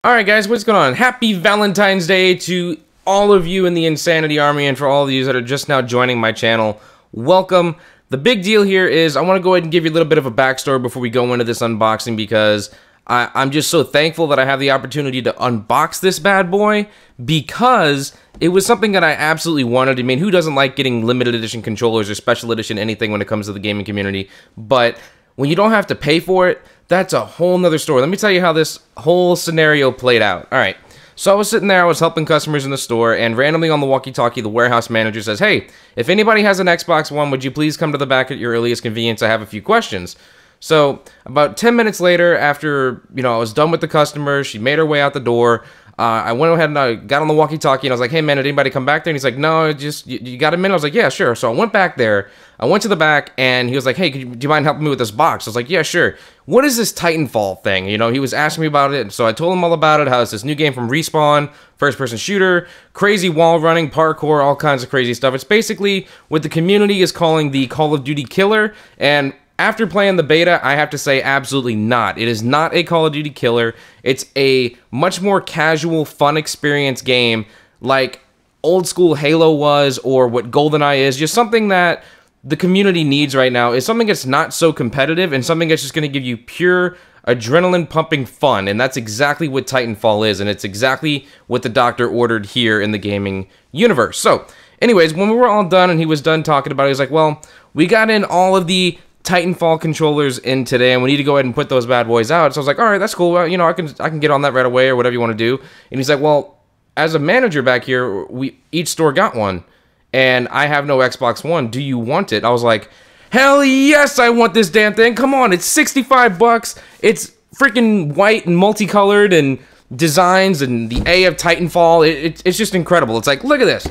Alright guys, what's going on? Happy Valentine's Day to all of you in the Insanity Army, and for all of you that are just now joining my channel, welcome. The big deal here is I want to go ahead and give you a little bit of a backstory before we go into this unboxing, because I'm just so thankful that I have the opportunity to unbox this bad boy, because it was something that I absolutely wanted. I mean, who doesn't like getting limited edition controllers or special edition anything when it comes to the gaming community? But when you don't have to pay for it, that's a whole nother story. Let me tell you how this whole scenario played out. All right, so I was sitting there, I was helping customers in the store, and randomly on the walkie-talkie, the warehouse manager says, "Hey, if anybody has an Xbox One, would you please come to the back at your earliest convenience? I have a few questions." So about 10 minutes later, after I was done with the customer, she made her way out the door. I went ahead and I got on the walkie-talkie and I was like, "Hey man, did anybody come back there?" And he's like, "No, just you got a minute?" I was like, "Yeah, sure." So I went back there. I went to the back and he was like, "Hey, do you mind helping me with this box?" I was like, "Yeah, sure." "What is this Titanfall thing?" He was asking me about it. So I told him all about it, how it's this new game from Respawn, first-person shooter, crazy wall running, parkour, all kinds of crazy stuff. It's basically what the community is calling the Call of Duty killer, and after playing the beta, I have to say absolutely not. It is not a Call of Duty killer. It's a much more casual, fun experience game like old school Halo was, or what GoldenEye is. Just something that the community needs right now is something that's not so competitive and something that's just going to give you pure adrenaline pumping fun. And that's exactly what Titanfall is, and it's exactly what the doctor ordered here in the gaming universe. So anyways, when we were all done and he was done talking about it, he was like, "Well, we got in all of the Titanfall controllers in today, and we need to go ahead and put those bad boys out." So I was like, "All right, that's cool. Well, I can get on that right away, or whatever you want to do." And he's like, "Well, as a manager back here, each store got one, and I have no Xbox One. Do you want it?" I was like, "Hell yes, I want this damn thing. Come on, it's 65 bucks. It's freaking white and multicolored and designs and the A of Titanfall. It's just incredible. It's like, look at this.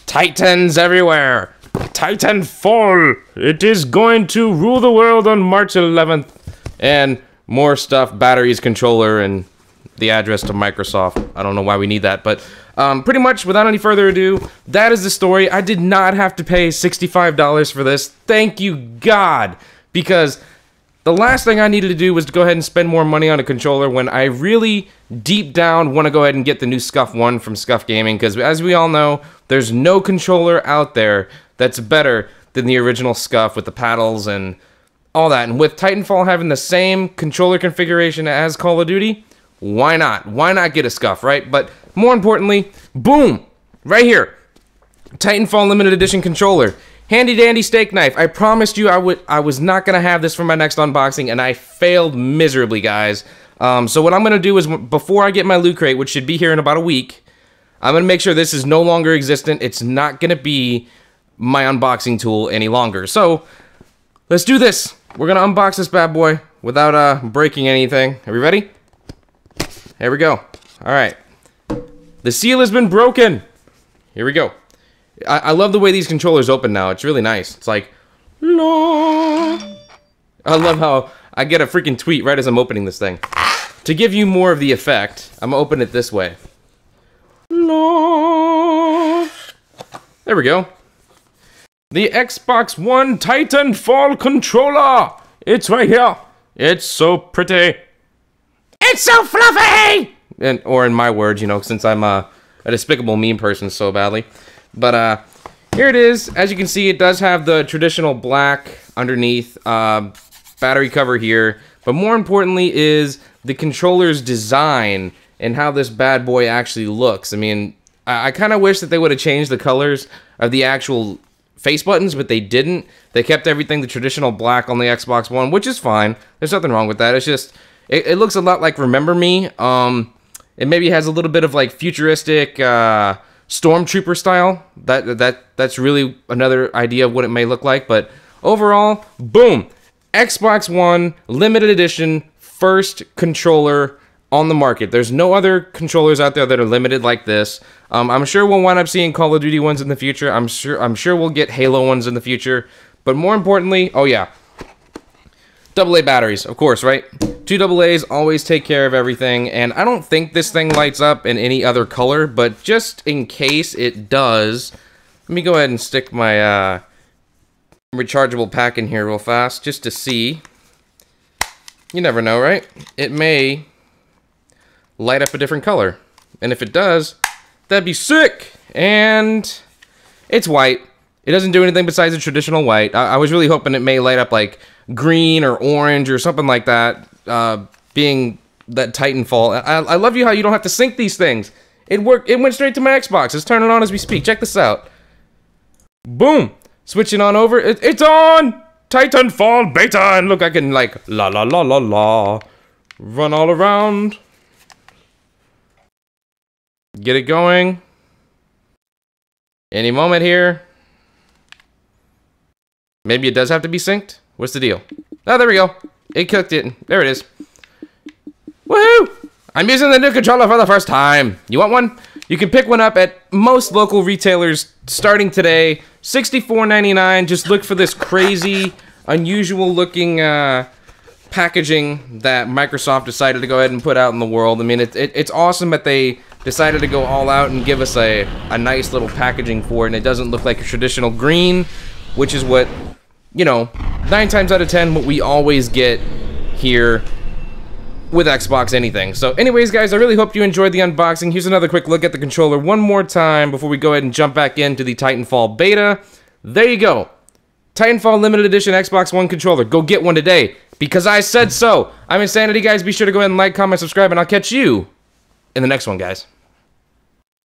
Titans everywhere. Titanfall, it is going to rule the world on March 11th, and more stuff, batteries, controller, and the address to Microsoft. I don't know why we need that, but pretty much without any further ado, that is the story. I did not have to pay $65 for this. Thank you, God, because the last thing I needed to do was to go ahead and spend more money on a controller when I really, deep down, want to go ahead and get the new Scuff 1 from Scuff Gaming, because as we all know, there's no controller out there that's better than the original Scuff with the paddles and all that. And with Titanfall having the same controller configuration as Call of Duty, why not? Why not get a Scuff, right? But more importantly, boom, right here, Titanfall Limited Edition Controller. Handy dandy steak knife. I promised you I was not gonna have this for my next unboxing, and I failed miserably, guys. So what I'm gonna do is, before I get my loot crate, which should be here in about a week, I'm gonna make sure this is no longer existent. It's not gonna be my unboxing tool any longer. So let's do this. We're gonna unbox this bad boy without breaking anything. Are we ready? Here we go. All right. The seal has been broken. Here we go. I love the way these controllers open now. It's really nice. It's like, la. I love how I get a freaking tweet right as I'm opening this thing. To give you more of the effect, I'm gonna open it this way. La. There we go. The Xbox One Titanfall controller. It's right here. It's so pretty. It's so fluffy. Or in my words, since I'm a despicable meme person so badly. But here it is. As you can see, it does have the traditional black underneath battery cover here. But more importantly is the controller's design and how this bad boy actually looks. I mean, I kind of wish that they would have changed the colors of the actual face buttons, but they didn't. They kept everything the traditional black on the Xbox One, which is fine. There's nothing wrong with that. It's just, it looks a lot like Remember Me. It maybe has a little bit of like futuristic Stormtrooper style. That's really another idea of what it may look like. But overall, boom, Xbox One limited edition first controller on the market. There's no other controllers out there that are limited like this. I'm sure we'll wind up seeing Call of Duty ones in the future. I'm sure we'll get Halo ones in the future. But more importantly, oh yeah, AA batteries, of course, right? 2 AA's always take care of everything, and I don't think this thing lights up in any other color, but just in case it does, let me go ahead and stick my rechargeable pack in here real fast, just to see. You never know, right? It may light up a different color. And if it does, that'd be sick. And it's white. It doesn't do anything besides a traditional white. I was really hoping it may light up like green or orange or something like that, being that Titanfall. I love you how you don't have to sync these things. It worked. It went straight to my Xbox. Let's turn it on as we speak. Check this out. Boom. Switching on over. It's on! Titanfall beta! And look, I can like, la la la la la. Run all around. Get it going. Any moment here. Maybe it does have to be synced? What's the deal? Oh, there we go. It cooked it. There it is. Woohoo! I'm using the new controller for the first time. You want one? You can pick one up at most local retailers starting today. $64.99. Just look for this crazy, unusual looking packaging that Microsoft decided to go ahead and put out in the world. I mean, it's awesome that they decided to go all out and give us a nice little packaging for it. And it doesn't look like a traditional green, which is what, you know, 9 times out of 10, what we always get here with Xbox anything. So anyways, guys, I really hope you enjoyed the unboxing. Here's another quick look at the controller one more time before we go ahead and jump back into the Titanfall beta. There you go. Titanfall Limited Edition Xbox One controller. Go get one today, because I said so. I'm Insanity, guys. Be sure to go ahead and like, comment, subscribe, and I'll catch you in the next one, guys.